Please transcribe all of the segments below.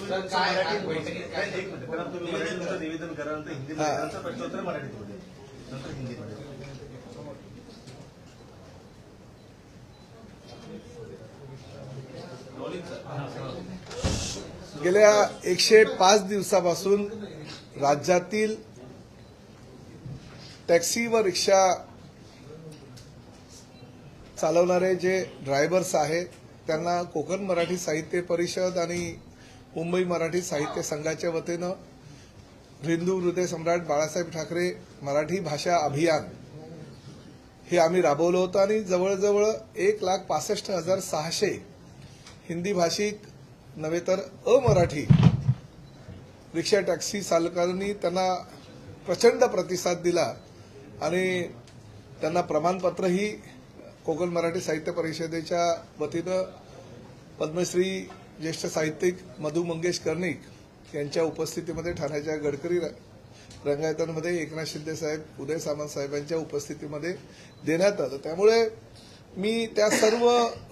निवेदन करा, नंतर हिंदी प्रश्नोत्तर मराठीमध्ये, नंतर हिंदीमध्ये. गेल्या 105 दिवसापासून राज्यातील टॅक्सी व रिक्षा चालवणारे जे ड्रायव्हर्स आहेत त्यांना कोकण मराठी साहित्य परिषद आणि मुंबई मराठी साहित्य संघाच्या वतीनं हिंदू हृदय सम्राट बाळासाहेब ठाकरे मराठी भाषा अभियान हे आम्ही राबवलं होतं आणि जवळजवळ 1,65,600 हिंदी भाषिक नव्हे तर अमराठी रिक्षा टॅक्सी चालकांनी त्यांना प्रचंड प्रतिसाद दिला आणि त्यांना प्रमाणपत्रही कोकण मराठी साहित्य परिषदेच्या वतीनं पद्मश्री ज्येष्ठ साहित्यिक मधु मंगेश कर्णिक यांच्या उपस्थितीमध्ये ठाण्याच्या गडकरी रंगायतांमध्ये एकनाथ शिंदे साहेब, उदय सामंत साहेबांच्या उपस्थितीमध्ये देण्यात आलं. त्यामुळे मी त्या सर्व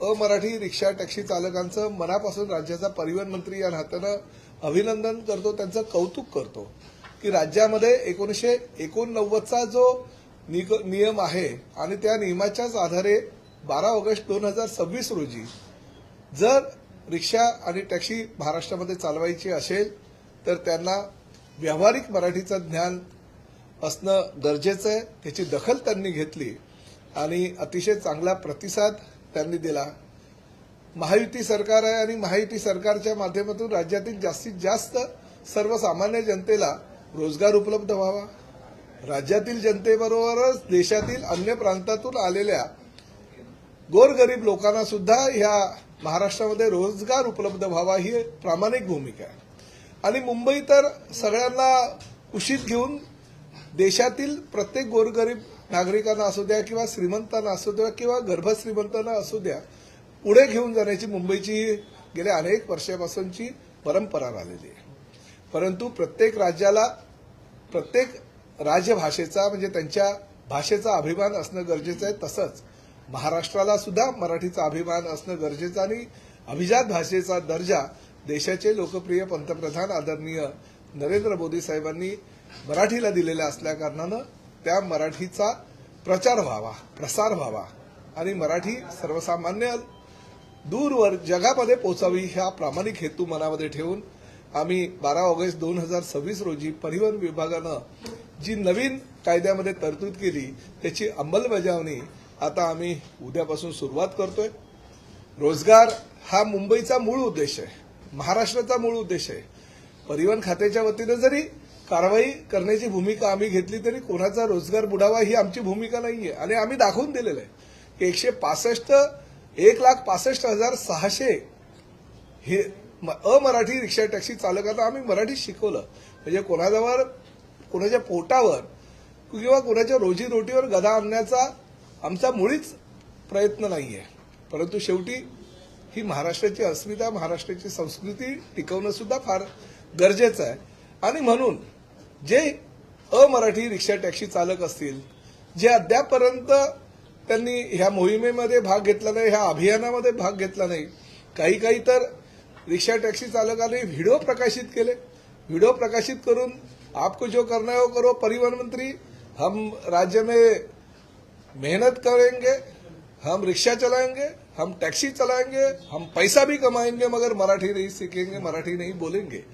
अमराठी रिक्षा टॅक्सी चालकांचं मनापासून राज्याचा परिवहन मंत्री या नात्यानं अभिनंदन करतो, त्यांचं कौतुक करतो की राज्यामध्ये 1989चा जो नियम आहे आणि त्या नियमाच्याच आधारे 12 ऑगस्ट 2026 रोजी जर रिक्षा आणि टॅक्सी महाराष्ट्रामध्ये चालवायची असेल तर त्यांना व्यावहारिक मराठीचं ज्ञान असणं गरजेचं आहे. त्याची दखल त्यांनी घेतली आणि अतिशय चांगला प्रतिसाद त्यांनी दिला. महायुती सरकार आहे आणि महायुती सरकारच्या माध्यमातून राज्यातील जास्तीत जास्त सर्वसामान्य जनतेला रोजगार उपलब्ध व्हावा. राज्यातील जनतेबरोबरच देशातील अन्य प्रांतातून आलेल्या गोरगरीब लोकांना सुद्धा ह्या महाराष्ट्रामध्ये रोजगार उपलब्ध व्हावा ही प्रामाणिक भूमिका आहे. आणि मुंबई तर सगळ्यांना कुशीत घेऊन देशातील प्रत्येक गोरगरीब नागरिकांना असू द्या किंवा श्रीमंतांना असू द्या किंवा गर्भश्रीमंतांना असू द्या पुढे घेऊन जाण्याची मुंबईची गेल्या अनेक वर्षापासूनची परंपरा राहिलेली आहे. परंतु प्रत्येक राज्याला प्रत्येक राजभाषेचा म्हणजे त्यांच्या भाषेचा अभिमान असणं गरजेचं आहे. तसंच महाराष्ट्राला सुद्धा मराठीचा अभिमान असणं गरजेचं आणि अभिजात भाषेचा दर्जा देशाचे लोकप्रिय पंतप्रधान आदरणीय नरेंद्र मोदी साहेबांनी मराठीला दिलेल्या असल्याकारणानं त्या मराठीचा प्रचार व्हावा, प्रसार व्हावा आणि मराठी सर्वसामान्य दूरवर जगामध्ये पोहोचावी हा प्रामाणिक हेतू मनामध्ये ठेवून आम्ही 12 ऑगस्ट 2026 रोजी परिवहन विभागानं जी नवीन कायद्यामध्ये तरतूद केली त्याची अंमलबजावणी आता आम्ही उद्यापासून सुरुवात करतोय. रोजगार हा मुंबईचा मूळ उद्देश आहे, महाराष्ट्राचा मूळ उद्देश आहे. परिवहन खात्याच्या वतीनं जरी कारवाई करण्याची भूमिका आम्ही घेतली तरी कोणाचा रोजगार बुडावा ही आमची भूमिका नाहीये आणि आम्ही दाखवून दिलेलं आहे की 1,65,600 हे अमराठी रिक्षा टॅक्सी चालकांना आम्ही मराठी शिकवलं. म्हणजे कोणाजवळ कोणाच्या पोटावर किंवा कोणाच्या रोजीरोटीवर गदा आणण्याचा आमचा मुळीच प्रयत्न नाहीये. परंतु शेवटी ही महाराष्ट्राची अस्मिता, महाराष्ट्राची संस्कृती टिकवणं सुद्धा फार गरजेचं आहे. आणि म्हणून जे अमराठी रिक्षा टॅक्सी चालक असतील जे अद्यापपर्यंत त्यांनी ह्या मोहिमेमध्ये भाग घेतला नाही, ह्या अभियानामध्ये भाग घेतला नाही, काही तर रिक्षा टॅक्सी चालकांनी व्हिडिओ प्रकाशित केले. व्हिडिओ प्रकाशित करून आपको जो करना है वो करो, परिवहन मंत्री हम राज्य में मेहनत करेंगे, हम रिक्शा चलाएंगे, हम टैक्सी चलाएंगे, हम पैसा भी कमाएंगे मगर मराठी नहीं सीखेंगे, मराठी नहीं बोलेंगे.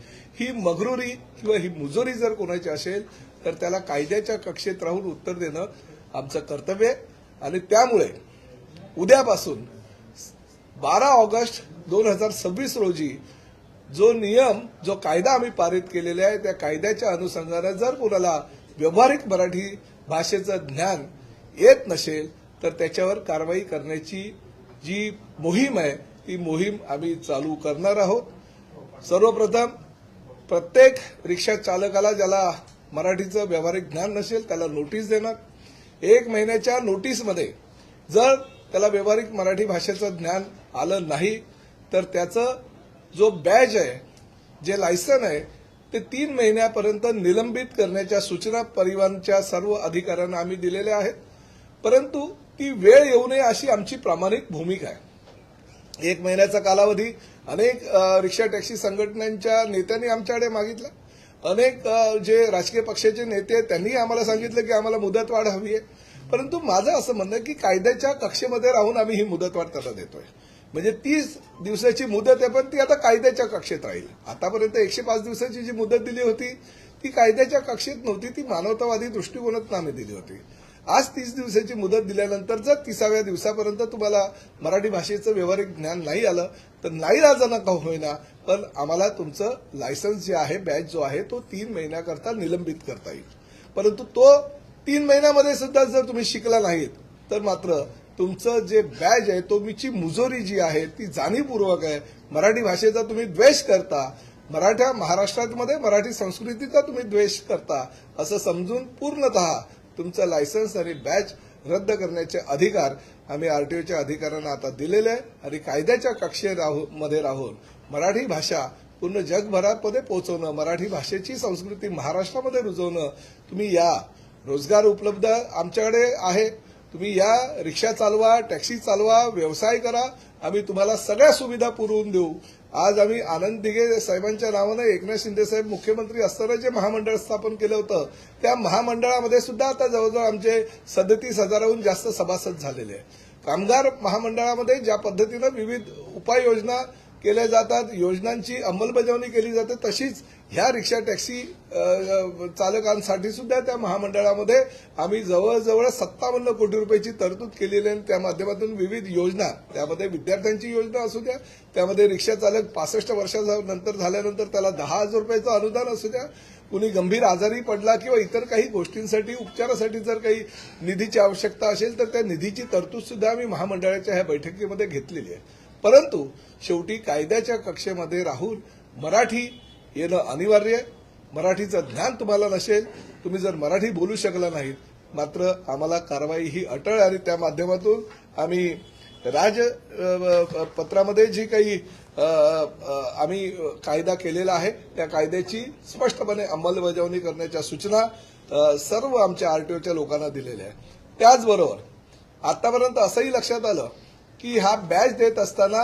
ही मगरुरी किंवा ही मुजोरी जर कोणाची असेल तर त्याला कायद्याच्या कक्षेत राहून उत्तर देणं आमचं कर्तव्य आहे. आणि त्यामुळे उद्यापासून 12 ऑगस्ट 2026 रोजी जो नियम, जो कायदा आम्ही पारित केलेला आहे त्या कायद्याच्या अनुषंगाने जर कोणाला व्यावहारिक मराठी भाषेचं ज्ञान येत नसेल तर त्याच्यावर कारवाई करण्याची जी मोहीम आहे ती मोहीम आम्ही चालू करणार आहोत. सर्वप्रथम प्रत्येक रिक्षा चालकाला ज्याला मराठीचं व्यावहारिक ज्ञान नसेल त्याला नोटीस देणार. 1 महिन्याच्या नोटीसमध्ये जर त्याला व्यावहारिक मराठी भाषेचं ज्ञान आलं नाही तर त्याचं जो बॅज आहे, जे लायसन आहे ते 3 महिन्यापर्यंत निलंबित करण्याच्या सूचना परिवहनच्या सर्व अधिकाऱ्यांना आम्ही दिलेल्या आहेत. परंतु ती वेळ येऊ नये अशी आमची प्रामाणिक भूमिका आहे. 1 महिन्याचा कालावधी अनेक रिक्षा टॅक्सी संघटनांच्या नेत्यांनी आमच्याकडे मागितला. अनेक जे राजकीय पक्षाचे नेते आहेत त्यांनी आम्हाला सांगितलं की आम्हाला मुदतवाढ हवी आहे. परंतु माझं असं म्हणणं आहे की कायद्याच्या कक्षेमध्ये राहून आम्ही ही मुदतवाढ त्यांना देतोय. म्हणजे 30 दिवसाची मुदत आहे, पण ती आता कायद्याच्या कक्षेत राहील. आतापर्यंत 105 दिवसाची जी मुदत दिली होती ती कायद्याच्या कक्षेत नव्हती, ती मानवतावादी दृष्टिकोनातून आम्ही दिली होती. आज 30 दिवसाची मुदत दिल्यानंतर जर 30व्या दिवसापर्यंत तुम्हाला मराठी भाषेचं व्यावहारिक ज्ञान नाही आलं तर नाईलाजानं का होईना, पण आम्हाला तुमचं लायसन्स जे आहे, बॅच जो आहे तो 3 महिन्याकरता निलंबित करता येईल. परंतु तो 3 महिन्यामध्ये सुद्धा जर तुम्ही शिकला नाहीत तर मात्र तुमचं जे बॅच आहे, तुमची मुजोरी जी आहे ती जाणीवपूर्वक आहे. मराठी भाषेचा तुम्ही द्वेष करता, महाराष्ट्रामध्ये मराठी संस्कृतीचा तुम्ही द्वेष करता असं समजून पूर्णतः तुमचं लायसन्स आणि बॅच रद्द करण्याचे अधिकार आम्ही आरटीओच्या अधिकाऱ्यांना आता दिलेले आहे. आणि कायद्याच्या कक्षेमध्ये राहून मराठी भाषा पूर्ण जगभरामध्ये पोहोचवणं, मराठी भाषेची संस्कृती महाराष्ट्रामध्ये रुजवणं. तुम्ही या, रोजगार उपलब्ध आमच्याकडे आहे. तुम्ही या, रिक्षा चालवा, टॅक्सी चालवा, व्यवसाय करा. आम्ही तुम्हाला सगळ्या सुविधा पुरवून देऊ. आज आम्ही आनंद दिघे साहेबांच्या नावानं एकनाथ शिंदे साहेब मुख्यमंत्री असताना जे महामंडळ स्थापन केलं होतं त्या महामंडळामध्ये सुद्धा आता जवळजवळ आमचे 37,000हून जास्त सभासद झालेले आहे. कामगार महामंडळामध्ये ज्या पद्धतीनं विविध उपाययोजना केल्या जातात, योजनांची अंमलबजावणी केली जाते, तशीच ह्या रिक्षा टॅक्सी चालकांसाठी सुद्धा त्या महामंडळामध्ये आम्ही जवळजवळ 57 कोटी रुपयाची तरतूद केलेली आहे. त्या माध्यमातून विविध योजना, त्यामध्ये विद्यार्थ्यांची योजना असू द्या, त्यामध्ये रिक्षा चालक 65 वर्षानंतर झाल्यानंतर त्याला 10,000 रुपयाचं अनुदान असू द्या, कुणी गंभीर आजारी पडला किंवा इतर काही गोष्टींसाठी उपचारासाठी जर काही निधीची आवश्यकता असेल तर त्या निधीची तरतूद सुद्धा आम्ही महामंडळाच्या ह्या बैठकीमध्ये घेतलेली आहे. परंतु शेवटी कायद्याच्या कक्षेमध्ये राहून मराठी येणं अनिवार्य आहे. मराठीचं ज्ञान तुम्हाला नसेल, तुम्ही जर मराठी बोलू शकला नाहीत, मात्र आम्हाला कारवाई ही अटळ. आणि त्या माध्यमातून आम्ही राजपत्रामध्ये जी काही आम्ही कायदा केलेला आहे त्या कायद्याची स्पष्टपणे अंमलबजावणी करण्याच्या सूचना सर्व आमच्या आरटीओच्या लोकांना दिलेल्या आहेत. त्याचबरोबर आतापर्यंत असंही लक्षात आलं की हा बॅच देत असताना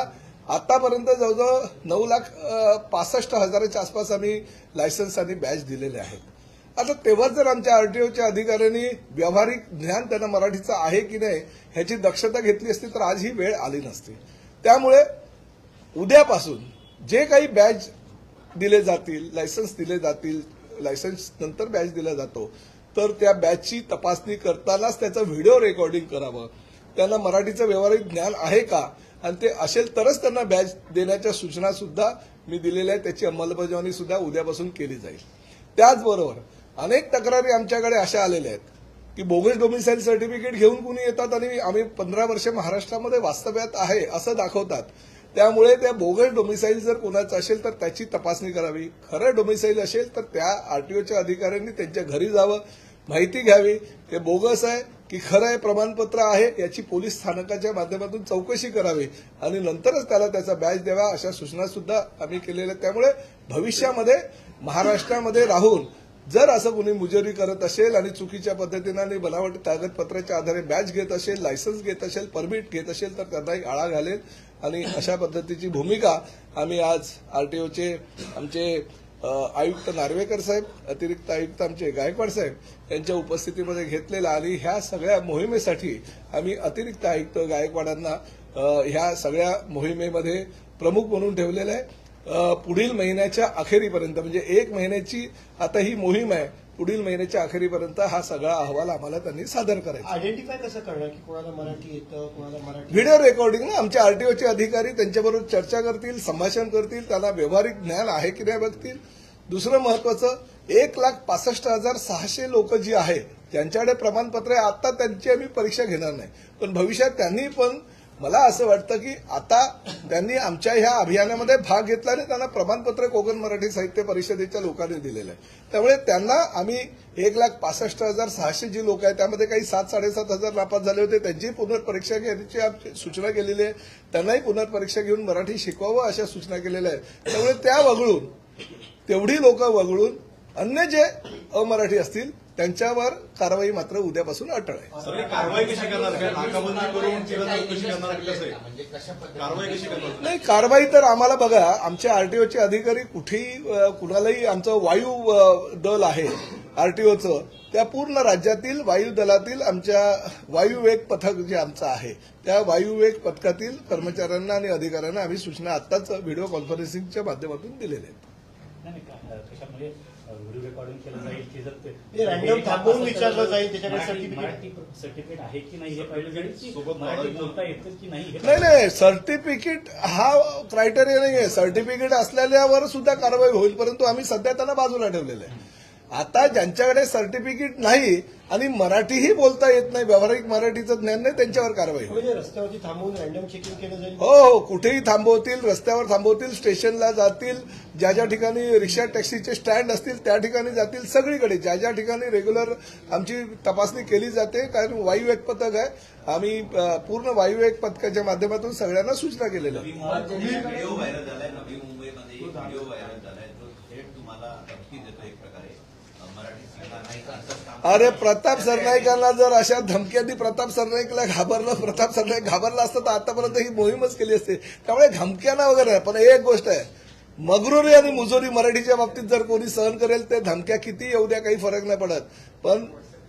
आतापर्यंत जवळजवळ 9,65,000च्या आसपास आम्ही लायसन्स आणि बॅच दिलेले आहेत. आता तेव्हा जर आमच्या आरटीओच्या अधिकाऱ्यांनी व्यावहारिक ज्ञान त्यांना मराठीचं आहे की नाही ह्याची दक्षता घेतली असती तर आज ही वेळ आली नसती. त्यामुळे उद्यापासून जे काही बॅच दिले जातील, लायसन्स दिले जातील, लायसन्स नंतर बॅच दिला जातो, तर त्या बॅचची तपासणी करतानाच त्याचं व्हिडिओ रेकॉर्डिंग करावं. त्यांना मराठीचं व्यावहारिक ज्ञान आहे का, आणि ते असेल तरच त्यांना बॅच देण्याच्या सूचना सुद्धा मी दिलेल्या आहेत. त्याची अंमलबजावणी सुद्धा उद्यापासून केली जाईल. त्याचबरोबर अनेक तक्रारी आमच्याकडे अशा आलेल्या आहेत की बोगस डोमिसाईल सर्टिफिकेट घेऊन कुणी येतात आणि आम्ही 15 वर्ष महाराष्ट्रामध्ये वास्तव्यात आहे असं दाखवतात. त्यामुळे त्या बोगस डोमिसाईल जर कोणाचं असेल तर त्याची तपासणी करावी. खरं डोमिसाईल असेल तर त्या आरटीओच्या अधिकाऱ्यांनी त्यांच्या घरी जावं, माहिती घ्यावी ते बोगस आहे की खरं आहे, प्रमाणपत्र आहे याची पोलीस स्थानकाच्या माध्यमातून चौकशी करावी आणि नंतरच त्याला त्याचा बॅच द्यावा, अशा सूचना सुद्धा आम्ही केलेल्या आहेत. त्यामुळे भविष्यामध्ये महाराष्ट्रामध्ये राहून जर असं कोणी मुजोरी करत असेल आणि चुकीच्या पद्धतीनं आणि बनावट कागदपत्राच्या आधारे बॅच घेत असेल, लायसन्स घेत असेल, परमिट घेत असेल तर त्यांनाही आळा घालेल. आणि अशा पद्धतीची भूमिका आम्ही आज आरटीओचे आमचे आयुक्त नार्वेकर साहेब, अतिरिक्त आयुक्त आमचे गायकवाड साहेब यांच्या उपस्थितीमध्ये घेतलेला. आणि ह्या सगळ्या मोहिमेसाठी आम्ही अतिरिक्त आयुक्त गायकवाडांना ह्या सगळ्या मोहिमेमध्ये प्रमुख म्हणून ठेवलेलं आहे. पुढील महिन्याच्या अखेरीपर्यंत, म्हणजे 1 महिन्याची आता ही मोहीम आहे, पुढील महिन्याच्या अखेरीपर्यंत हा सगळा अहवाल आम्हाला त्यांनी सादर करायचा. आयडेंटिफाय कसं करणार की कोणाला मराठी येतं, कोणाला मराठी? व्हिडिओ रेकॉर्डिंग ना, आमचे आरटीओचे अधिकारी त्यांच्याबरोबर चर्चा करतील, संभाषण करतील, त्यांना व्यावहारिक ज्ञान आहे की नाही बघतील. दुसरं महत्वाचं, 1,65,600 लोक जी आहे ज्यांच्याकडे प्रमाणपत्र आहे, आता त्यांची आम्ही परीक्षा घेणार नाही, पण भविष्यात त्यांनी पण, मला असं वाटतं की आता त्यांनी आमच्या ह्या अभियानामध्ये भाग घेतला आणि त्यांना प्रमाणपत्र कोकण मराठी साहित्य परिषदेच्या लोकांनी दिलेलं आहे. त्यामुळे त्यांना आम्ही 1,65,600 जी लोक आहेत त्यामध्ये काही 7,000-7,500 नापास झाले होते, त्यांची पुनर्परीक्षा घेण्याची सूचना केलेली आहे. त्यांनाही पुनर्परीक्षा घेऊन मराठी शिकवावं अशा सूचना केलेल्या आहेत. त्यामुळे त्या वगळून, तेवढी लोक वगळून अन्य जे अमराठी असतील त्यांच्यावर कारवाई मात्र उद्यापासून अटळ आहे. सर, ही कारवाई कशी करणार काय? नाकाबंदी करून किंवा चौकशी करणार आहे कसं आहे? म्हणजे कशा कारवाई कशी करणार? नाही, कारवाई तर आम्हाला बघा, आमचे आरटीओचे अधिकारी कुठेही कुणालाही आमचं वायू दल आहे आरटीओचं, त्या पूर्ण राज्यातील वायू दलातील आमच्या वायुवेग पथक जे आमचं आहे त्या वायुवेग पथकातील कर्मचाऱ्यांना आणि अधिकाऱ्यांना आम्ही सूचना आत्ताच व्हिडिओ कॉन्फरन्सिंगच्या माध्यमातून दिलेल्या आहेत. नाही कशामध्ये व्हिडिओ रेकॉर्डिंग केलं जाईल की जर ते रॅन्डम थांबवून विचारलं जाईल त्याच्याकडे सर्टिफिकेट मराठी सर्टिफिकेट आहे की नाही हे पाहिलं जाईल की सोबत मराठी बोलता येतं की नाही हे नाही नाही, सर्टिफिकेट हा क्रायटेरिया नाही आहे. सर्टिफिकेट असलेल्यावर सुद्धा कारवाई होईल, परंतु आम्ही सध्या त्यांना बाजूला ठेवलेलं आहे. आता ज्यांच्याकडे सर्टिफिकेट नाही आणि मराठीही बोलता येत नाही, व्यावहारिक मराठीचं ज्ञान नाही, त्यांच्यावर कारवाई होईल. म्हणजे रस्त्यावरती थांबवून रॅन्डम चेकिंग केलं जाईल. हो हो, कुठेही थांबवतील, रस्त्यावर थांबवतील, स्टेशनला जातील, ज्या ज्या ठिकाणी रिक्षा टॅक्सीचे स्टँड असतील त्या ठिकाणी जातील, सगळीकडे ज्या ज्या ठिकाणी रेग्युलर आमची तपासणी केली जाते. कारण वायुवेग पथक आहे, आम्ही पूर्ण वायुवेग पथकाच्या माध्यमातून सगळ्यांना सूचना केलेल्या आहेत. व्हिडिओ व्हायरल झालाय नवी मुंबईमध्ये एक व्हिडिओ व्हायरल झालाय जो थेट तुम्हाला धमकी देतो एक प्रकारे मराठी शिकला नाही का असं काम. अरे, प्रताप सरनाईकांना जर अशा धमक्यांनी प्रताप सरनाईकला घाबरलं, प्रताप सरनाईक घाबरला असतं तर आतापर्यंत ही मोहीमच केली असते. त्यामुळे धमक्यांना वगैरे नाही. पण एक गोष्ट आहे, मगरुरी आणि मुजोरी मराठीच्या बाबतीत जर कोणी सहन करेल ते धमक्या किती येऊ द्या, काही फरक नाही पडत. पण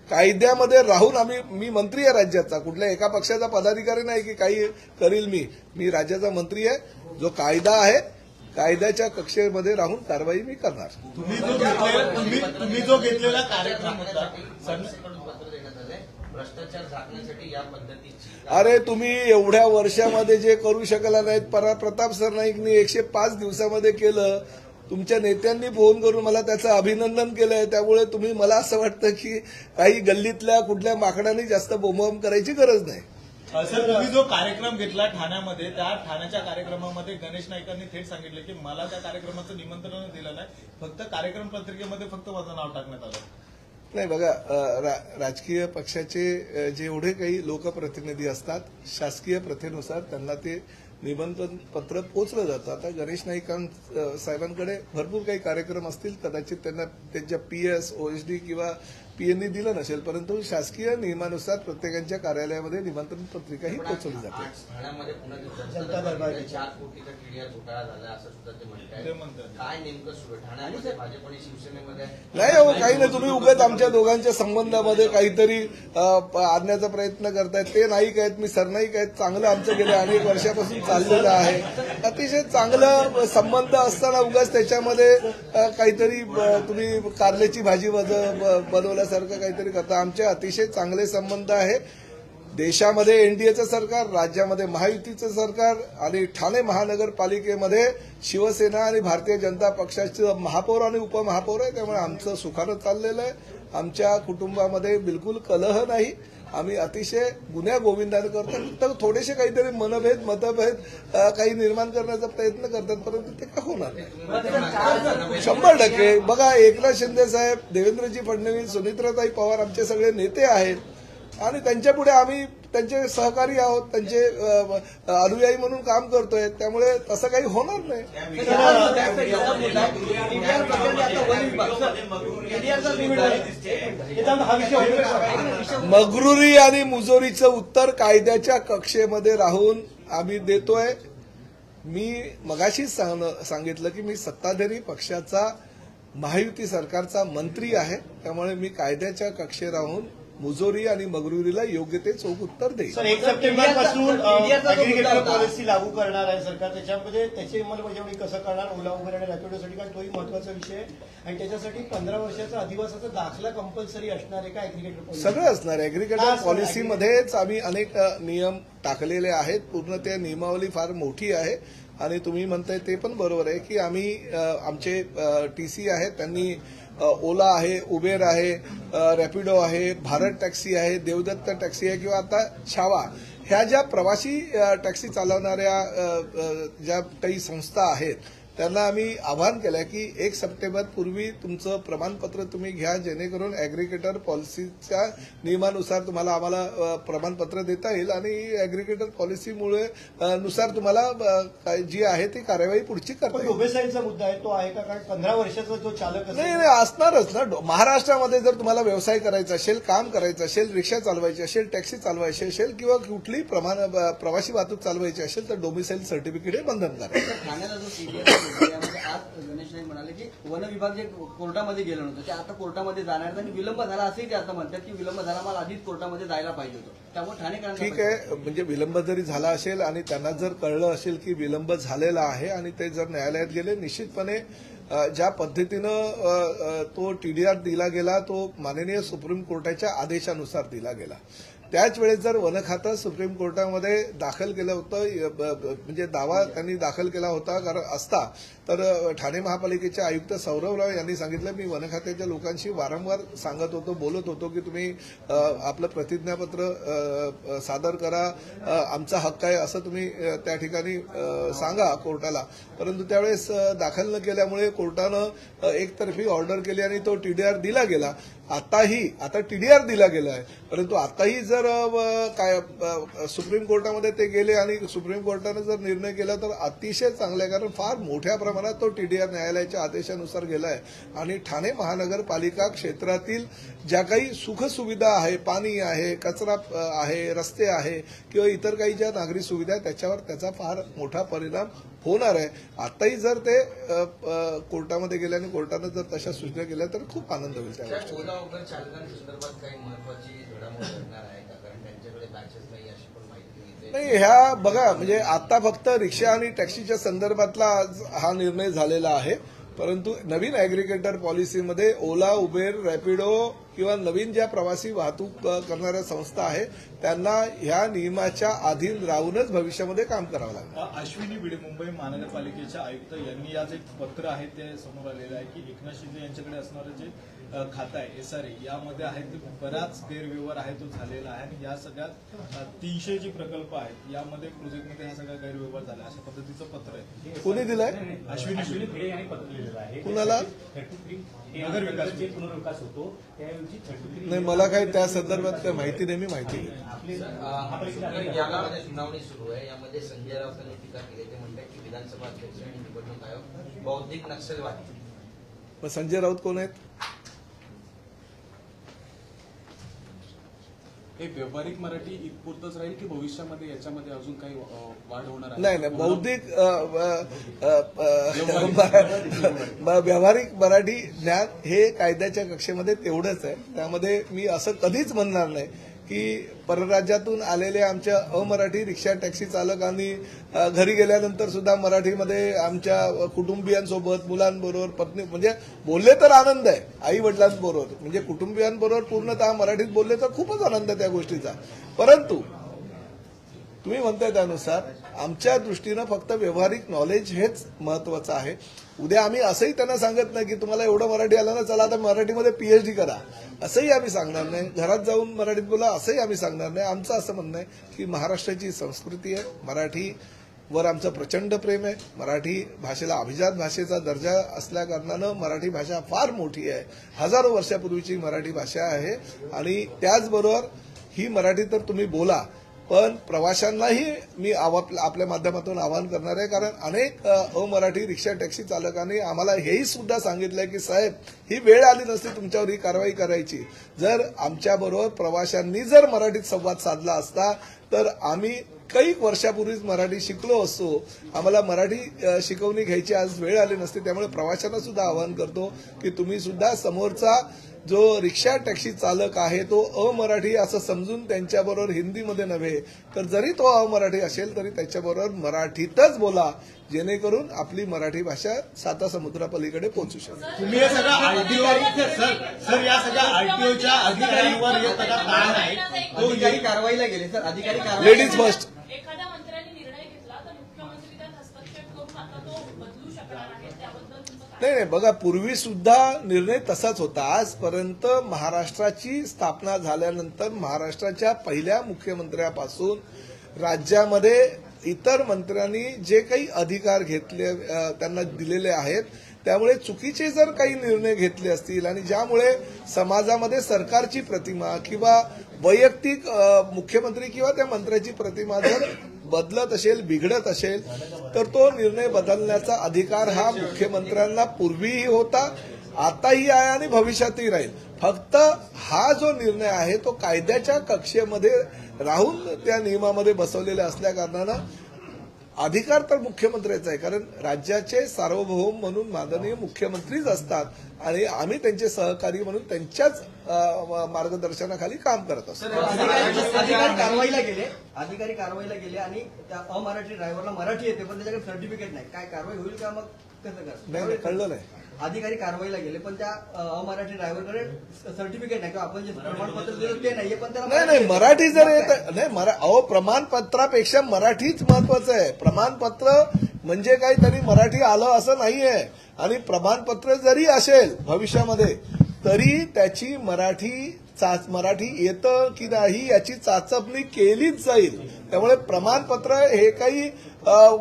कायद्यामध्ये राहून मी मंत्री आहे राज्याचा, कुठल्या एका पक्षाचा पदाधिकारी नाही की काही करील मी राज्याचा मंत्री आहे. जो कायदा आहे कायद्याच्या कक्षेमध्ये राहून कारवाई मी करणार. तुम्ही जो घेतलेला कार्यक्रम होता सरकारकडून पत्र देण्यात आलंय भ्रष्टाचार झाकण्यासाठी या पद्धतीची. अरे, तुम्ही एवढ्या वर्षामध्ये जे करू शकला नाहीत, प्रताप सरनाईकनी 105 दिवसामध्ये केलं. तुमच्या नेत्यांनी फोन करून मला त्याचं अभिनंदन केलंय. त्यामुळे तुम्ही, मला असं वाटतं की काही गल्लीतल्या कुठल्या माकडांनी जास्त बोंबाबोंब करायची गरज नाही. सर, तुम्ही जो कार्यक्रम घेतला ठाण्यामध्ये, त्या ठाण्याच्या कार्यक्रमामध्ये गणेश नाईकांनी थेट सांगितलं की मला त्या कार्यक्रमाचं निमंत्रण दिलं नाही, फक्त कार्यक्रम पत्रिकेमध्ये फक्त माझं नाव टाकण्यात आलं. नाही बघा, राजकीय पक्षाचे जेवढे काही लोकप्रतिनिधी असतात, शासकीय प्रथेनुसार त्यांना ते निमंत्रण पत्र पोचलं जातं. आता गणेश साहेबांकडे भरपूर काही कार्यक्रम असतील, कदाचित त्यांना त्यांच्या PS, OSD किंवा PNनी दिलं नसेल, परंतु शासकीय नियमानुसार प्रत्येकाच्या कार्यालयामध्ये निमंत्रण पत्रिकाही पोचवली जाते. ठाण्यामध्ये पुन्हा जनता दरबार 4 कोटीचा टीडीआर घोटाळा झाला असं सुद्धा ते ते म्हणतात. काय नेमकं सुरू आहे ठाण्यामध्ये भाजप आणि शिवसेनेमध्ये? नाही हो, काही नाही. तुम्ही उगाच आमच्या दोघांच्या संबंधामध्ये काहीतरी आणण्याचा प्रयत्न करतायत. ते नाईक आहेत, मी सरनाईक आहेत. चांगलं आमचं गेल्या अनेक वर्षापासून चाललेलं आहे. अतिशय चांगलं संबंध असताना उगाच त्याच्यामध्ये काहीतरी तुम्ही कारल्याची भाजी बनवल्यासारखं काहीतरी करता. आमचे अतिशय चांगले संबंध आहे. देशामध्ये एनडीएचं सरकार, राज्यामध्ये महायुतीचं सरकार आणि ठाणे महानगरपालिकेमध्ये शिवसेना आणि भारतीय जनता पक्षाचं महापौर आणि उपमहापौर आहे. त्यामुळे आमचं सुखानं चाललेलं आहे. आमच्या कुटुंबामध्ये बिलकुल कलह नाही. आम्ही अतिशय गुन्ह्या गोविंदाने करतो. फक्त थोडेसे काहीतरी मतभेद काही निर्माण करण्याचा प्रयत्न करतात, परंतु ते का होणार नाही. 100% बघा, एकनाथ शिंदे साहेब, देवेंद्रजी फडणवीस, सुनित्राताई पवार आमचे सगळे नेते आहेत आणि त्यांच्यापुढे आम्ही त्यांचे सहकारी आहोत, त्यांचे अनुयायी म्हणून काम करतोय. त्यामुळे तसं काही होणार नाही. मगरुरी आणि मुजोरीचं उत्तर कायद्याच्या कक्षेमध्ये राहून आम्ही देतोय. मी मगाशीच सांगितलं की मी सत्ताधारी पक्षाचा महायुती सरकारचा मंत्री आहे. त्यामुळे मी कायद्याच्या कक्षेत राहून मुजोरी आणि मगरुरीला योग्य ते चोख उत्तर देईल. सर, 1 सप्टेंबर पासून अग्रिगेटर पॉलिसी लागू करणार आहे सरकार. त्याच्यामध्ये त्याची अंमलबजावणी कसं करणार, ओला उबर आणि रॅपिडोसाठी, कारण तोही महत्वाचा विषय आहे. आणि त्याच्यासाठी 15 वर्षाचा अधिवासाचा दाखला कंपल्सरी असणार आहे का अग्रिगेटर पॉलिसी? सगळं असणार आहे. अग्रिगेटर पॉलिसीमध्येच आम्ही अनेक नियम टाकलेले आहेत. पूर्ण ते नियमावली फार मोठी आहे आणि तुम्ही म्हणताय ते पण बरोबर आहे की आम्ही आमचे TC आहेत, त्यांनी ओला आहे, उबेर आहे, रॅपिडो आहे, भारत टॅक्सी आहे, देवदत्त टॅक्सी आहे किंवा आता छावा, ह्या ज्या प्रवासी टॅक्सी चालवणाऱ्या ज्या काही संस्था आहेत त्यांना आम्ही आवाहन केलं की 1 सप्टेंबर पूर्वी तुमचं प्रमाणपत्र तुम्ही घ्या, जेणेकरून ॲग्रिगेटर पॉलिसीच्या नियमानुसार तुम्हाला आम्हाला प्रमाणपत्र देता येईल आणि ॲग्रिगेटर पॉलिसीमुळे नुसार तुम्हाला जी आहे ती कार्यवाही पुढची करता पण येईल. डोबेसाईलचा मुद्दा आहे तो आहे का? कारण 15 वर्षाचा जो चालक नाही असेल नाही असणारच ना. महाराष्ट्रामध्ये जर तुम्हाला व्यवसाय करायचा असेल, काम करायचं असेल, रिक्षा चालवायची असेल, टॅक्सी चालवायची असेल किंवा कुठलीही प्रवासी वाहतूक चालवायची असेल तर डोमिसाईल सर्टिफिकेट हे बंधनकारक आहे. ठाण्याला जो सीबीआय यामध्ये आज गणेश नाईक म्हणाले की वन विभाग जे कोर्टामध्ये गेलं नव्हतं ते आता कोर्टामध्ये जाणार आहे आणि विलंब झाला असंही ते आता म्हणतात की विलंब झाला मला आधीच कोर्टामध्ये जायला पाहिजे होतं, त्यामुळे ठाणेकरांना ठीक आहे, म्हणजे विलंब जरी झाला असेल आणि त्यांना जर कळलं असेल की विलंब झालेला आहे आणि ते जर न्यायालयात गेले, निश्चितपणे ज्या पद्धतीनं तो टीडीआर दिला गेला तो माननीय सुप्रीम कोर्टाच्या आदेशानुसार दिला गेला. त्याच वेळेस जर वन खातं सुप्रीम कोर्टामध्ये दाखल केलं होतं, म्हणजे दावा त्यांनी दाखल केला होता असता तर ठाणे महापालिकेचे आयुक्त सौरव राव यांनी सांगितलं, मी वन खात्याच्या लोकांशी वारंवार सांगत होतो, बोलत होतो की तुम्ही आपलं प्रतिज्ञापत्र सादर करा, आमचा हक्क आहे असं तुम्ही त्या ठिकाणी सांगा कोर्टाला. परंतु त्यावेळेस दाखल न केल्यामुळे कोर्टानं एकतर्फी ऑर्डर केली आणि तो टीडीआर दिला गेला. आता टीडीआर दिला गेला आहे, परंतु आताही जर सुप्रीम कोर्टामध्ये ते गेले आणि सुप्रीम कोर्टाने जर निर्णय केला तर अतिशय चांगलं आहे, कारण फार मोठ्या प्रमाणात तो टीडीआर न्यायालयाच्या आदेशानुसार गेला आहे आणि ठाणे महानगरपालिका क्षेत्रातील ज्या काही सुखसुविधा आहे, पाणी आहे, कचरा आहे, रस्ते आहे किंवा इतर काही ज्या नागरी सुविधा आहेत त्याच्यावर त्याचा फार मोठा परिणाम होणार आहे. आताही जर ते कोर्टामध्ये गेले आणि कोर्टानं जर तशा सूचना केल्या तर खूप आनंद होईल त्यावेळेस. ओला उबर चालकांसंदर्भात काही महत्वाची घडामोड घडणार आहे का? कारण त्यांच्याकडे बॅचेस नाही अशी पण माहिती मिळते. नाही, ह्या बघा म्हणजे आता फक्त रिक्षा आणि टॅक्सीच्या संदर्भातला आज हा निर्णय झालेला आहे, परंतु नवीन ॲग्रिगेटर पॉलिसीमध्ये ओला, उबेर, रॅपिडो किंवा नवीन ज्या प्रवासी वाहतूक करणाऱ्या संस्था आहेत त्यांना ह्या नियमाच्या अधीन राहूनच भविष्यामध्ये काम करावं लागेल. अश्विनी भिडे मुंबई महानगरपालिकेच्या आयुक्त यांनी आज एक पत्र आहे ते समोर आलेलं आहे की एकनाथ शिंदे यांच्याकडे असणारं जे खातं आहे SRA यामध्ये आहे ते बराच गैरव्यवहार आहे तो झालेला आहे आणि या सगळ्यात 300 जे प्रकल्प आहेत यामध्ये प्रोजेक्टमध्ये हा सगळा गैरव्यवहार झाला अशा पद्धतीचं पत्र आहे. कोणी दिलंय? अश्विनी भिडे यांनी पत्र लिहिलेलं आहे. कुणाला? 33 नगर विकास जे पुनर्विकास होतो त्याऐवजी 33 नाही, मला काही त्या संदर्भात काही माहिती नाही, मी माहिती घेईन. आपले यामध्ये सुनावणी सुरू आहे, यामध्ये संजय राऊत यांनी टीका केली. ते म्हणतात की विधानसभा अध्यक्ष आणि निवडणूक आयोग बौद्धिक नक्षलवादी. मग संजय राऊत कोण आहेत? हे व्यावहारिक मराठी इतपुरतच राहील की भविष्यामध्ये याच्यामध्ये अजून काही वाढ होणार आहे? नाही, बौद्धिक व्यावहारिक मराठी ज्ञान हे कायद्याच्या कक्षेमध्ये तेवढंच आहे. त्यामध्ये मी असं कधीच म्हणणार नाही की परराज्यातून आलेले आमच्या अमराठी रिक्षा टॅक्सी चालकांनी घरी गेल्यानंतर सुद्धा मराठीमध्ये आमच्या कुटुंबियांसोबत, मुलांबरोबर, पत्नी म्हणजे बोलले तर आनंद आहे, आई वडिलांबरोबर म्हणजे कुटुंबियांबरोबर पूर्णतः मराठीत बोलले तर खूपच आनंद आहे त्या गोष्टीचा. परंतु तुम्ही म्हणताय त्यानुसार आमच्या दृष्टीनं फक्त व्यावहारिक नॉलेज हेच महत्वाचं आहे. उद्या आम्ही असंही त्यांना सांगत नाही की तुम्हाला एवढं मराठी आलं ना, चला आता मराठीमध्ये PhD करा, असंही आम्ही सांगणार नाही. घरात जाऊन मराठीत बोला असंही आम्ही सांगणार नाही. आमचं असं म्हणणं आहे की महाराष्ट्राची संस्कृती आहे, मराठीवर आमचं प्रचंड प्रेम आहे, मराठी भाषेला अभिजात भाषेचा दर्जा असल्या कारणानं मराठी भाषा फार मोठी आहे, हजारो वर्षापूर्वीची मराठी भाषा आहे आणि त्याचबरोबर ही मराठी तर तुम्ही बोला, पण प्रवाशांनाही मी आपल्या माध्यमातून आवाहन करणार आहे. कारण अनेक अमराठी रिक्षा टॅक्सी चालकांनी आम्हाला हेही सुद्धा सांगितलंय की साहेब ही वेळ आली नसती तुमच्यावर ही कारवाई करायची, जर आमच्याबरोबर प्रवाशांनी जर मराठीत संवाद साधला असता तर आम्ही काही वर्षापूर्वीच मराठी शिकलो असतो, आम्हाला मराठी शिकवणी घ्यायची आज वेळ आली नसती. त्यामुळे प्रवाशांना सुद्धा आवाहन करतो की तुम्ही सुद्धा समोरचा जो रिक्षा टॅक्सी चालक आहे तो अमराठी असं समजून त्यांच्याबरोबर हिंदीमध्ये नव्हे तर जरी तो अमराठी असेल तरी त्याच्याबरोबर मराठीतच बोला, जेणेकरून आपली मराठी भाषा 7 समुद्रापलीकडे पोहोचू शकते. तुम्ही हे सगळं आरटीओ सर या सगळ्या आरटीओच्या अधिकाऱ्यांवर हे सगळं ताण आहे तो अधिकारी कारवाईला गेले सर, अधिकारी कारवाई लेडीज फर्स्ट. एखाद्या मंत्र्यांनी निर्णय घेतला तर मुख्यमंत्री त्यात हस्तक्षेप करून आता तो बदलू शकणार आहे, त्याबद्दल तुमचं काय? नाही, बघा पूर्वी सुद्धा निर्णय तसाच होता. आजपर्यंत महाराष्ट्राची स्थापना झाल्यानंतर महाराष्ट्राच्या पहिल्या मुख्यमंत्र्यापासून राज्यामध्ये इतर मंत्र्यांनी जे काही अधिकार घेतले त्यांना दिलेले आहेत त्यामुळे चुकीचे जर काही निर्णय घेतले असतील आणि ज्यामुळे समाजामध्ये सरकारची प्रतिमा किंवा वैयक्तिक मुख्यमंत्री किंवा त्या मंत्र्याची प्रतिमा जर बदलत असेल बिघडत असेल तर तो निर्णय बदलण्याचा अधिकार हा मुख्यमंत्र्यांना पूर्वीही होता, आताही आहे आणि भविष्यातही राहील. फक्त हा जो निर्णय आहे तो कायद्याच्या कक्षेमध्ये राहून त्या नियमामध्ये बसवलेला असल्या कारणानं अधिकार तर मुख्यमंत्र्याचा आहे, कारण राज्याचे सार्वभौम म्हणून माननीय मुख्यमंत्रीच असतात आणि आम्ही त्यांचे सहकारी म्हणून त्यांच्याच मार्गदर्शनाखाली काम करत असतो. अधिकारी कारवाईला गेले आणि त्या अमराठी ड्रायव्हरला मराठी येते पण त्याच्याकडे सर्टिफिकेट नाही. काय कारवाई होईल का? मग कसं नाही कळलं नाही. अधिकारी कारवाईला गेले पण त्या अमराठी ड्रायव्हरकडे सर्टिफिकेट नाही किंवा आपण जे प्रमाणपत्र दिलं ते नाहीये पण त्याला नाही मराठी जर येत नाही प्रमाणपत्रापेक्षा मराठीच महत्वाचं आहे. प्रमाणपत्र म्हणजे काही त्यांनी मराठी आलं असं नाहीये आणि प्रमाणपत्र जरी असेल भविष्यामध्ये तरी त्याची मराठी येतं की नाही याची चाचपणी केलीच जाईल. त्यामुळे प्रमाणपत्र हे काही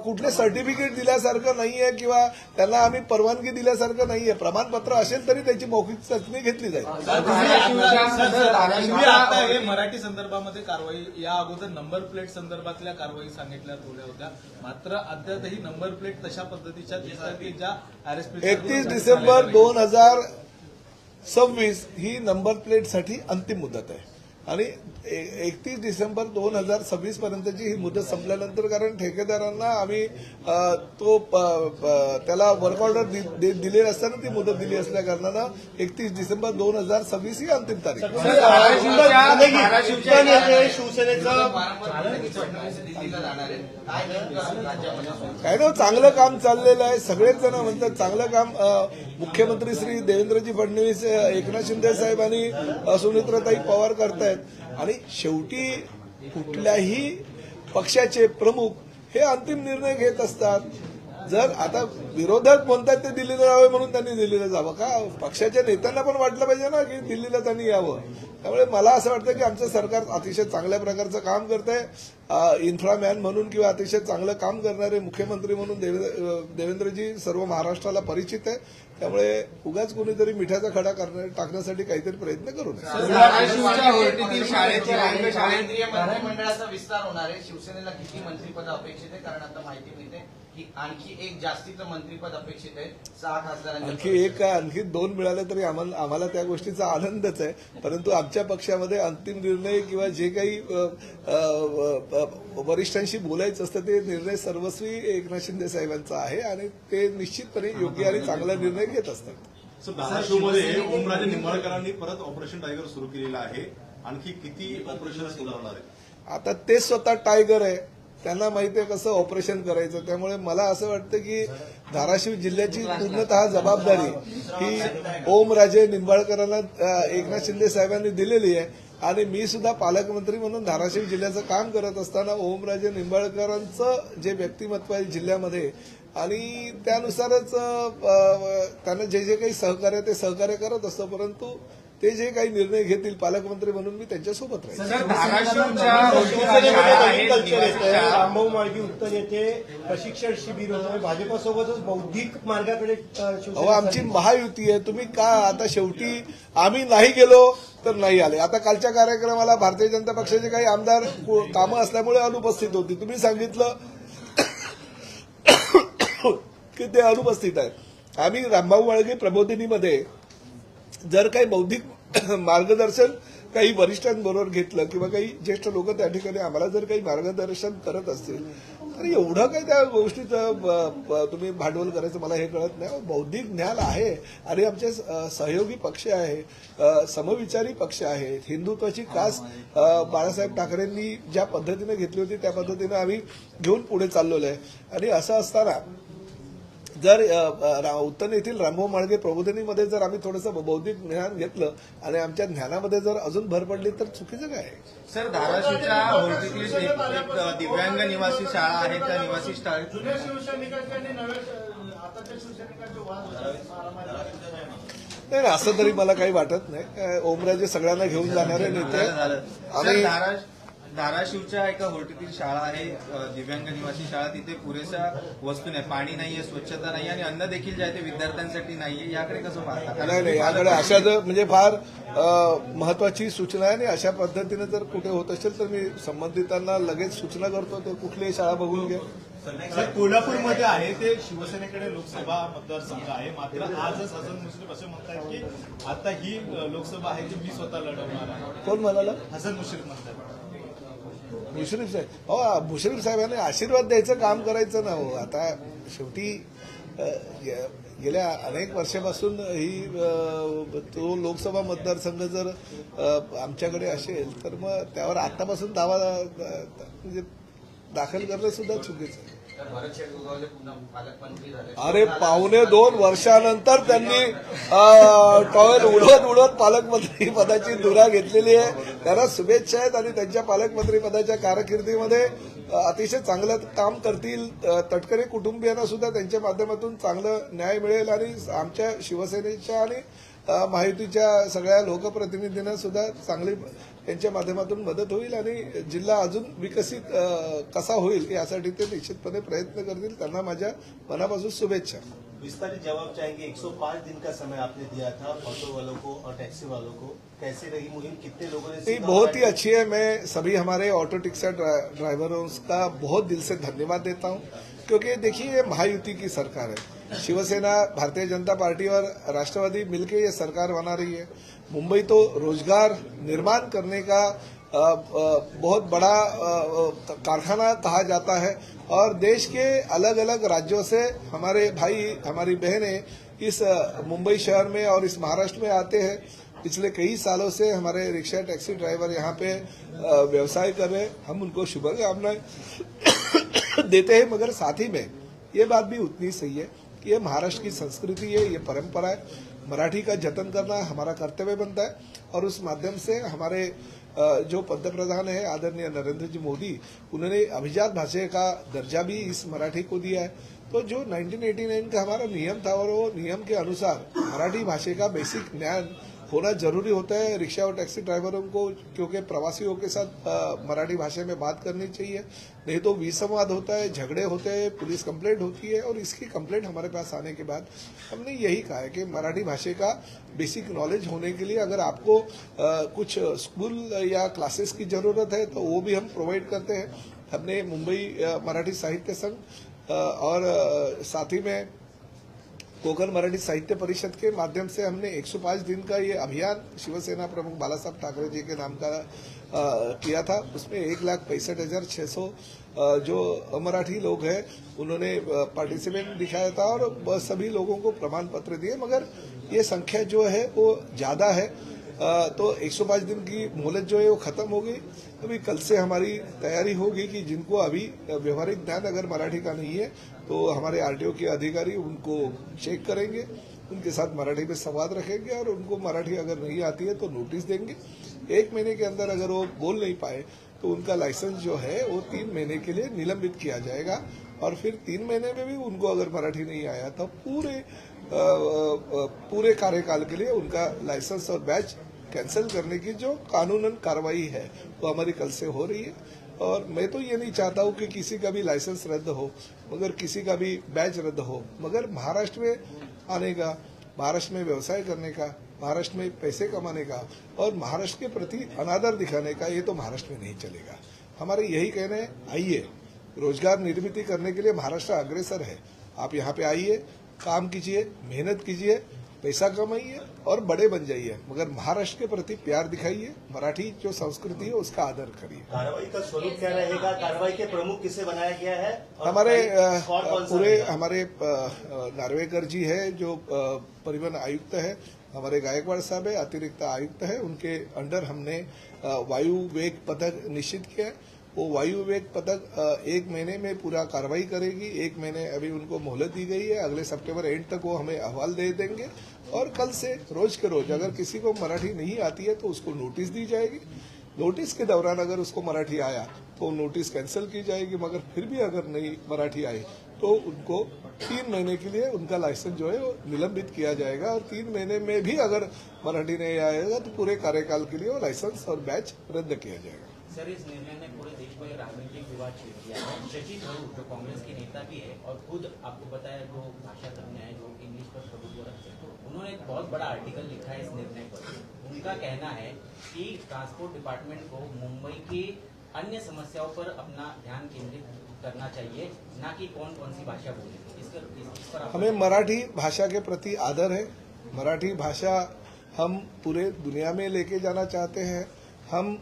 कुठले सर्टिफिकेट दिल्यासारखं नाहीये किंवा त्यांना आम्ही परवानगी दिल्यासारखं नाहीये. प्रमाणपत्र असेल तरी त्याची मौखिक चाचणी घेतली जाईल. तुम्ही आता हे मराठी संदर्भामध्ये कारवाई या अगोदर नंबर प्लेट संदर्भातल्या कारवाई सांगितल्या होत्या, मात्र अद्यापही नंबर प्लेट तशा पद्धतीच्या ज्या आरएसपी 31 डिसेंबर 2026 ही नंबर प्लेटसाठी अंतिम मुदत आहे आणि 31 डिसेंबर 2026 पर्यंतची ही मुदत संपल्यानंतर कारण ठेकेदारांना आम्ही त्याला वर्क ऑर्डर दिलेली असताना ती मुदत दिली असल्या कारणानं 31 डिसेंबर 2026 ही अंतिम तारीख. काय ना चांगलं काम चाललेलं आहे. सगळेच जण म्हणतात चांगलं काम. मुख्यमंत्री श्री देवेंद्रजी फडणवीस, एकनाथ शिंदे साहेब आणि सुनेत्राताई पवार करतायत आणि शेवटी कुठल्याही पक्षाचे प्रमुख हे अंतिम निर्णय घेत असतात. जर आता विरोधक म्हणतात ते दिल्लीला जावे म्हणून त्यांनी दिल्लीला जावं का? पक्षाच्या नेत्यांना पण वाटलं पाहिजे ना की दिल्लीला त्यांनी यावं. त्यामुळे मला असं वाटतं की आमचं सरकार अतिशय चांगल्या प्रकारचं काम करतंय. इन्फ्रामॅन म्हणून किंवा अतिशय चांगलं काम करणारे मुख्यमंत्री म्हणून देवेंद्रजी सर्व महाराष्ट्राला परिचित आहे. त्यामुळे उगाच कोणीतरी मिठाचा खडा टाकण्यासाठी काहीतरी प्रयत्न करू नये. मंत्रिमंडळाचा विस्तार होणार आहे. शिवसेनेला किती मंत्रिपद अपेक्षित आहे? कारण आता माहिती मिळते की आणखी एक जास्तीचं मंत्रिपद अपेक्षित आहे 6 खासदारांच्या. आणखी एक काय आणखी 2 मिळाले तरी आम्हाला त्या गोष्टीचा आनंदच आहे. परंतु आमच्या पक्षामध्ये अंतिम निर्णय किंवा जे काही वरिष्ठांशी बोलायचं असतं ते निर्णय सर्वस्वी एकनाथ शिंदे साहेबांचा आहे आणि ते निश्चितपणे योग्य आणि चांगला निर्णय घेत असतात. धाराशिवमध्ये ओमराजे निंबाळकरांनी परत ऑपरेशन टायगर सुरू केलेलं आहे. आणखी किती ऑपरेशन सुरू होणार आहे? आता ते स्वतः टायगर आहे, त्यांना माहिती आहे कसं ऑपरेशन करायचं. त्यामुळे मला असं वाटतं की धाराशिव जिल्ह्याची पूर्णतः जबाबदारी ही ओमराजे निंबाळकरांना एकनाथ शिंदे साहेबांनी दिलेली आहे आणि मी सुद्धा पालकमंत्री म्हणून धाराशिव जिल्ह्याचं काम करत असताना ओमराजे निंबाळकरांचं जे व्यक्तिमत्व आहे जिल्ह्यामध्ये आणि त्यानुसारच त्यांना जे काही सहकार्य ते सहकार्य करत असतं. परंतु ते जे काही निर्णय घेतील पालकमंत्री म्हणून मी त्यांच्यासोबत राहील. रामभाऊ म्हाळगी उत्तर येथे प्रशिक्षण शिबिर होतं. भाजपासोबतच बौद्धिक मार्गाकडे आमची महायुती आहे. तुम्ही का आता शेवटी आम्ही नाही गेलो तर नाही आले. आता कालच्या कार्यक्रमाला भारतीय जनता पक्षाचे काही आमदार कामं असल्यामुळे अनुपस्थित होती. तुम्ही सांगितलं की ते अनुपस्थित आहेत. आम्ही रामभाऊ म्हाळगी प्रबोधिनीमध्ये जर काही बौद्धिक मार्गदर्शन काही वरिष्ठांबरोबर घेतलं किंवा काही ज्येष्ठ लोक त्या ठिकाणी आम्हाला जर काही मार्गदर्शन करत असतील तर एवढं काही त्या गोष्टीचं तुम्ही भांडवल करायचं मला हे कळत नाही. बौद्धिक ज्ञान आहे आणि आमचे सहयोगी पक्ष आहे, समविचारी पक्ष आहेत. हिंदुत्वाची कास बाळासाहेब ठाकरेंनी ज्या पद्धतीने घेतली होती त्या पद्धतीने आम्ही घेऊन पुढे चाललेलो आहे. आणि असं असताना जर उत्तर येथील रामभाऊ म्हाळगी प्रबोधिनीमध्ये जर आम्ही थोडंसं बौद्धिक ज्ञान घेतलं आणि आमच्या ज्ञानामध्ये जर अजून भर पडली तर चुकीचं काय आहे? सर, धाराशिवच्या होर्टीतली एक दिव्यांग निवासी शाळा आहे. त्या निवासी शाळेत नाही असं तरी मला काही वाटत नाही. ओमराजे सगळ्यांना घेऊन जाणारे नेते. आम्ही धाराशिवच्या एका होर्टीतील शाळा आहे, दिव्यांग निवासी शाळा. तिथे पुरेशा वस्तू नाही, पाणी नाहीये, स्वच्छता नाही आणि अन्न देखील जे आहे ते विद्यार्थ्यांसाठी नाहीये. याकडे कसं पाहता? नाही, याकडे अशा म्हणजे फार महत्वाची सूचना आहे आणि अशा पद्धतीने जर कुठे होत असेल तर मी संबंधितांना लगेच सूचना करतो, ते कुठलीही शाळा बघून घ्या. सर, कोल्हापूरमध्ये आहे ते शिवसेनेकडे लोकसभा मतदारसंघ आहे, मात्र आजच हसन मुश्रीफ असे म्हणतात की आता ही लोकसभा आहे ती मी स्वतः लढवणार आहे. कोण म्हणाला? हसन मुश्रीफ म्हणतात. मुश्रीफ साहेब, हो मुश्रीफ साहेबांनी आशीर्वाद द्यायचं काम करायचं ना हो. आता शेवटी गेल्या अनेक वर्षापासून ही तो लोकसभा मतदारसंघ जर आमच्याकडे असेल तर मग त्यावर आतापासून दावा म्हणजे दाखल करणं सुद्धा चुकीचं आहे. भरत शेटगोगावले पुन्हा पालकमंत्री झाले. अरे 2.25 वर्षानंतर त्यांनी टॉवेल उडवत पालकमंत्री पदाची धुरा घेतलेली आहे. त्यांना शुभेच्छा आहेत आणि त्यांच्या पालकमंत्री पदाच्या कारकिर्दीमध्ये अतिशय चांगलं काम करतील. तटकरे कुटुंबियांना सुद्धा त्यांच्या माध्यमातून चांगलं न्याय मिळेल आणि आमच्या शिवसेनेच्या आणि महायुतीच्या सगळ्या लोकप्रतिनिधींना सुद्धा चांगली त्यांच्या माध्यमातून मदत होईल आणि जिल्हा अजून विकसित कसा होईल यासाठी ते निश्चितपणे प्रयत्न करतील. त्यांना माझ्या मनापासून शुभेच्छा. विस्तारित जवाब चाहेंगे. 105 दिन का समय आपने दिया था ऑटो वालों को और टैक्सी वालों को, कैसे रही मुहिम, कितने लोगों ने? नहीं, बहुत ही अच्छी है. मैं सभी हमारे ऑटो रिक्शा ड्राइवरों का बहुत दिल से धन्यवाद देता हूं, क्योंकि देखिए ये महायुति की सरकार है. शिवसेना, भारतीय जनता पार्टी और राष्ट्रवादी मिलकर ये सरकार बना रही है. मुंबई तो रोजगार निर्माण करने का बहुत बड़ा कारखाना कहा जाता है और देश के अलग अलग राज्यों से हमारे भाई, हमारी बहनें इस मुंबई शहर में और इस महाराष्ट्र में आते हैं. पिछले कई सालों से हमारे रिक्शा टैक्सी ड्राइवर यहाँ पे व्यवसाय कर रहे हैं. हम उनको शुभकामनाएं देते हैं, मगर साथ ही में ये बात भी उतनी सही है कि ये महाराष्ट्र की संस्कृति है, ये परंपरा है. मराठी का जतन करना हमारा कर्तव्य बनता है और उस माध्यम से हमारे जो पंतप्रधान है आदरणीय नरेंद्र जी मोदी, उन्होंने अभिजात भाषा का दर्जा भी इस मराठी को दिया है. तो जो 1989 का हमारा नियम था और वो नियम के अनुसार मराठी भाषा का बेसिक ज्ञान होना जरूरी होता है रिक्शा और टैक्सी ड्राइवरों को, क्योंकि प्रवासियों के साथ मराठी भाषा में बात करनी चाहिए. नहीं तो विसंवाद होता है, झगड़े होते हैं, पुलिस कंप्लेंट होती है. और इसकी कंप्लेंट हमारे पास आने के बाद हमने यही कहा है कि मराठी भाषा का बेसिक नॉलेज होने के लिए अगर आपको कुछ स्कूल या क्लासेस की जरूरत है तो वो भी हम प्रोवाइड करते हैं. हमने मुंबई मराठी साहित्य संघ और साथ ही में कोकण मराठी साहित्य परिषद के माध्यम से हमने 105 दिन का ये अभियान शिवसेना प्रमुख बाला साहब ठाकरे जी के नाम का किया था. उसमें 1,65,600 जो अमराठी लोग हैं उन्होंने पार्टिसिपेंट दिखाया था और सभी लोगों को प्रमाण पत्र दिए. मगर ये संख्या जो है वो ज्यादा है, तो 105 दिन की मोहलत जो है वो खत्म हो गई. अभी कल से हमारी तैयारी होगी कि जिनको अभी व्यवहारिक ज्ञान अगर मराठी का नहीं है तो हमारे आरटीओ के अधिकारी उनको चेक करेंगे, उनके साथ मराठी में संवाद रखेंगे और उनको मराठी अगर नहीं आती है तो नोटिस देंगे. 1 महीने के अंदर अगर वो बोल नहीं पाए तो उनका लाइसेंस जो है वो 3 महीने के लिए निलंबित किया जाएगा और फिर 3 महीने में भी उनको अगर मराठी नहीं आया तो पूरे कार्यकाल के लिए उनका लाइसेंस और बैच कैंसिल करने की जो कानूनन कार्रवाई है वो हमारी कल से हो रही है. और मैं तो ये नहीं चाहता हूँ कि किसी का भी लाइसेंस रद्द हो, मगर किसी का भी बैच रद्द हो, मगर महाराष्ट्र में आने का, महाराष्ट्र में व्यवसाय करने का, महाराष्ट्र में पैसे कमाने का और महाराष्ट्र के प्रति अनादर दिखाने का ये तो महाराष्ट्र में नहीं चलेगा. हमारे यही कहना है, आइए रोजगार निर्मित करने के लिए महाराष्ट्र अग्रसर है. आप यहाँ पे आइए, काम कीजिए, मेहनत कीजिए, पैसा कमाइए और बड़े बन जाइए, मगर महाराष्ट्र के प्रति प्यार दिखाइए. मराठी जो संस्कृति है उसका आदर करिए. कार्रवाई का स्वरूप क्या रहेगा? कार्रवाई के प्रमुख किसे बनाया गया है? हमारे पूरे हमारे नार्वेकर जी है जो परिवहन आयुक्त है, हमारे गायकवाड़ साहब है अतिरिक्त आयुक्त है, उनके अंडर हमने वायु वेग पदक निश्चित किया है. वो वायु वेग पदक 1 महीने में पूरा कार्रवाई करेगी. 1 महीने अभी उनको मोहलत दी गई है, अगले सितंबर एंड तक वो हमें अहवाल दे देंगे और कल से रोज के रोज अगर किसी को मराठी नहीं आती है तो उसको नोटिस दी जाएगी. नोटिस के दौरान अगर उसको मराठी आया तो नोटिस कैंसिल की जाएगी, मगर फिर भी अगर नहीं मराठी आई तो उनको 3 महीने के लिए उनका लाइसेंस जो है वो निलंबित किया जाएगा और 3 महीने में भी अगर मराठी नहीं आएगा तो पूरे कार्यकाल के लिए वो लाइसेंस और बैच रद्द किया जाएगा. सर, इस निर्णय ने पूरे देश में राजनीतिक विवाद छेड़ दिया है। शशि थरूर जो कांग्रेस के नेता भी है और खुद आपको पता है जो भाषा तज्ञ है, जो इंग्लिश पर प्रभुत्व रखते हैं, उन्होंने एक बहुत बड़ा आर्टिकल लिखा है इस निर्णय पर। उनका कहना है कि ट्रांसपोर्ट डिपार्टमेंट को मुंबई की अन्य समस्याओं पर अपना ध्यान केंद्रित करना चाहिए, ना कि कौन कौन सी भाषा बोले। इस पर हमें मराठी भाषा के प्रति आदर है। मराठी भाषा हम पूरे दुनिया में लेके जाना चाहते हैं। हम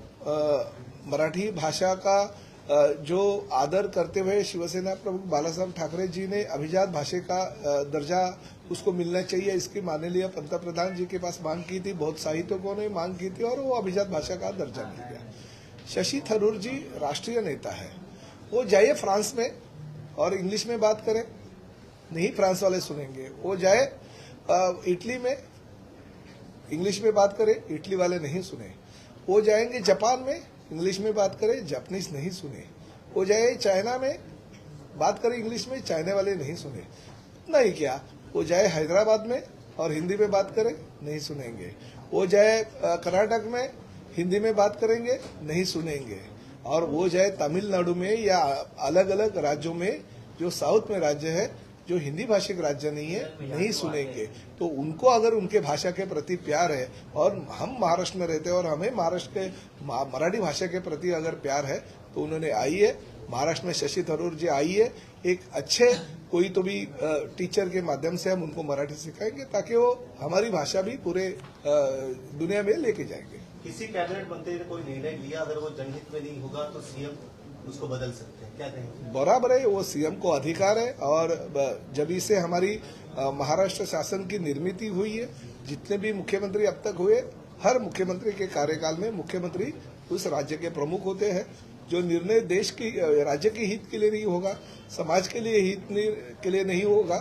मराठी भाषा का जो आदर करते हुए शिवसेना प्रमुख बालासाहेब ठाकरे जी ने अभिजात भाषा का दर्जा उसको मिलना चाहिए, इसकी माननीय पंतप्रधान जी के पास मांग की थी, बहुत साहित्यकों ने मांग की थी और वो अभिजात भाषा का दर्जा मिल गया। शशि थरूर जी राष्ट्रीय नेता है, वो जाइए फ्रांस में और इंग्लिश में बात करें, नहीं फ्रांस वाले सुनेंगे। वो जाए इटली में, इंग्लिश में बात करें, इटली वाले नहीं सुने। वो जाएंगे जापान में, इंग्लिश में बात करें, जापानीज नहीं सुने। वो जाए चाइना में, बात करें इंग्लिश में, चाइना वाले नहीं सुने। नहीं क्या, वो जाए हैदराबाद में और हिंदी में बात करें, नहीं सुनेंगे। वो जाए कर्नाटक में, हिंदी में बात करेंगे, नहीं सुनेंगे। और वो जाए तमिलनाडु में या अलग अलग राज्यों में, जो साउथ में राज्य है, जो हिंदी भाषिक राज्य नहीं है, नहीं सुनेंगे। तो उनको अगर उनके भाषा के प्रति प्यार है और हम महाराष्ट्र में रहते हैं और हमें महाराष्ट्र के मराठी भाषा के प्रति अगर प्यार है, तो उन्होंने आइए महाराष्ट्र में, शशि थरूर जी आइए, एक अच्छे कोई तो भी टीचर के माध्यम से हम उनको मराठी सिखाएंगे, ताकि वो हमारी भाषा भी पूरे दुनिया में लेके जाएंगे। किसी कैबिनेट मंत्री ने कोई निर्णय लिया, अगर वो जनहित में नहीं होगा तो सीएम उसको बदल सकते हैं, क्या कहेंगे? बराबर है, वो सीएम को अधिकार है। और जब से हमारी महाराष्ट्र शासन की निर्मित हुई है, जितने भी मुख्यमंत्री अब तक हुए, हर मुख्यमंत्री के कार्यकाल में मुख्यमंत्री उस राज्य के प्रमुख होते हैं। जो निर्णय देश की राज्य के हित के लिए नहीं होगा, समाज के लिए हित के लिए नहीं होगा,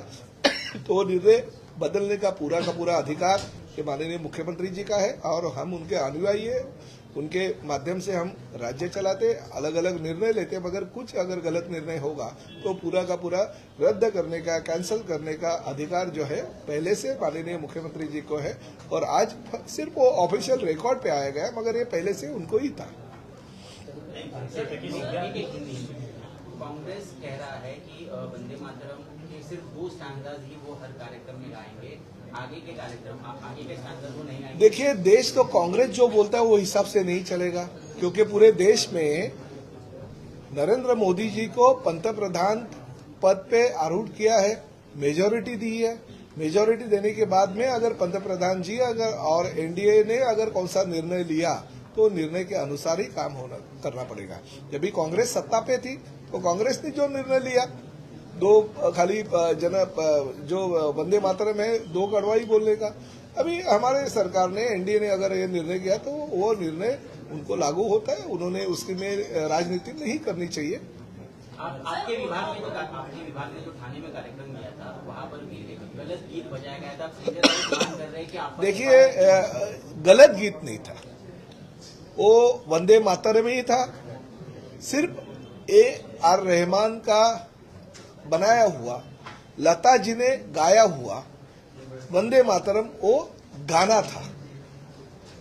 तो निर्णय बदलने का पूरा अधिकार ये माननीय मुख्यमंत्री जी का है और हम उनके अनुयायी है। उनके माध्यम से हम राज्य चलाते, अलग अलग निर्णय लेते, मगर कुछ अगर गलत निर्णय होगा तो पूरा का पूरा रद्द करने का, कैंसिल करने का अधिकार जो है पहले से माननीय मुख्यमंत्री जी को है। और आज सिर्फ वो ऑफिशियल रिकॉर्ड पे आया गया, मगर ये पहले से उनको ही था। कांग्रेस कह रहा है कि वंदे मातरम के सिर्फ 2 स्टैंजाज ही वो हर कार्यक्रम में गाएंगे, आगे के स्टैंजाज वो नहीं गाएंगे। देखिए, देश तो कांग्रेस जो बोलता है वो हिसाब से नहीं चलेगा, क्योंकि पूरे देश में नरेंद्र मोदी जी को पंतप्रधान पद पे आरूढ़ किया है, मेजोरिटी दी है। मेजोरिटी देने के बाद में अगर पंतप्रधान जी और एनडीए ने अगर कौन सा निर्णय लिया, तो निर्णय के अनुसार ही काम करना पड़ेगा। जब भी कांग्रेस सत्ता पे थी तो कांग्रेस ने जो निर्णय लिया, 2 खाली जो वंदे मातरम है, 2 कड़वाई बोलने का। अभी हमारे सरकार ने, एनडीए ने अगर ये निर्णय किया तो वो निर्णय उनको लागू होता है। उन्होंने उसकी में राजनीति नहीं करनी चाहिए। आपके विभाग ने जो ठाणे में कार्यक्रम किया था, वहाँ पर भी एक गलत गीत बजाया गया था। देखिए, गलत गीत नहीं था, वो वंदे मातरम ही था। सिर्फ AR रहमान का बनाया हुआ, लता जी ने गाया हुआ वंदे मातरम वो गाना था।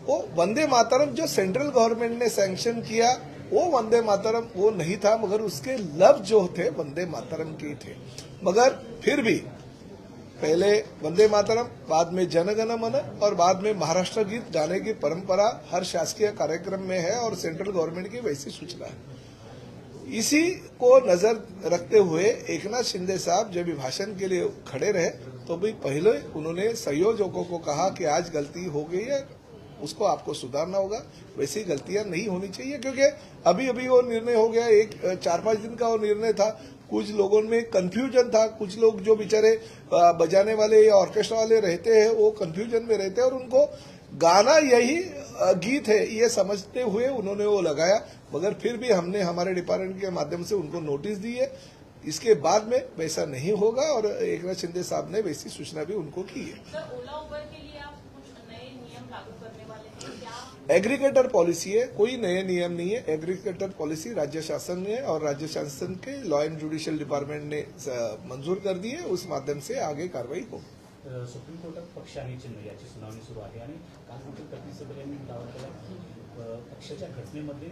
वो वंदे मातरम जो सेंट्रल गवर्नमेंट ने सैंक्शन किया, वो वंदे मातरम वो नहीं था, मगर उसके लफ्ज जो थे वंदे मातरम के थे। मगर फिर भी पहले वंदे मातरम, बाद में जनगण मन और बाद में महाराष्ट्र गीत गाने की परंपरा हर शासकीय कार्यक्रम में है और सेंट्रल गवर्नमेंट की वैसी सूचना है। इसी को नजर रखते हुए एकनाथ शिंदे साहब जब भी भाषण के लिए खड़े रहे, तो भी पहले उन्होंने संयोजकों को कहा कि आज गलती हो गई है, उसको आपको सुधारना होगा, वैसी गलतियां नहीं होनी चाहिए। क्योंकि अभी वो निर्णय हो गया, एक 4-5 दिन का वो निर्णय था। कुछ लोगों में कंफ्यूजन था, कुछ लोग जो बेचारे बजाने वाले या ऑर्केस्ट्रा वाले रहते हैं, वो कंफ्यूजन में रहते हैं और उनको गाना यही गीत है ये समझते हुए उन्होंने वो लगाया। मगर फिर भी हमने हमारे डिपार्टमेंट के माध्यम से उनको नोटिस दी है, इसके बाद में वैसा नहीं होगा और एकनाथ शिंदे साहब ने वैसी सूचना भी उनको की है। सर, ओला उबर के लिए आप कुछ नए नियम लागू करने वाले हैं क्या? एग्रीगेटर पॉलिसी है, कोई नए नियम नहीं है। एग्रीगेटर पॉलिसी राज्य शासन ने और राज्य शासन के लॉ एंड ज्युडिशियल डिपार्टमेंट ने मंजूर कर दी है, उस माध्यम से आगे कार्रवाई हो। सुप्रीम कोर्टात पक्ष आणि चिन्ह याची सुनावणी सुरू आहे आणि काल कुठे कपिल सिब्बल यांनी दावा केला की पक्षाच्या घटनेमध्ये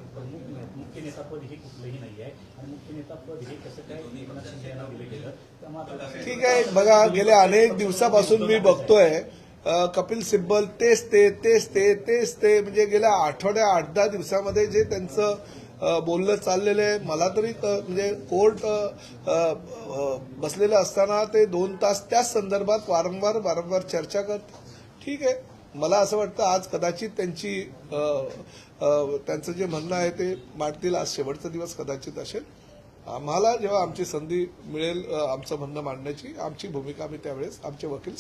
मुख्य नेतापद हे कुठलंही नाही आहे आणि मुख्य नेतापद हे कसं काय एकनाथ शिंदे यांना दिलं गेलं त्यामुळे आता ठीक आहे. बघा, गेल्या अनेक दिवसापासून मी बघतोय कपिल सिब्बल तेच ते म्हणजे गेल्या आठवड्या 8-10 दिवसामध्ये जे त्यांचं बोलणं चाललेलं आहे, मला तरी म्हणजे कोर्ट बसलेलं असताना ते 2 तास त्याच संदर्भात वारंवार चर्चा करतात. ठीक आहे, मला असं वाटतं आज कदाचित त्यांचं जे म्हणणं आहे ते मांडतील. आज शेवटचा दिवस कदाचित असेल. आम्हाला जेव्हा आमची संधी मिळेल आमचं म्हणणं मांडण्याची, आमची भूमिका आम्ही त्यावेळेस आमचे वकील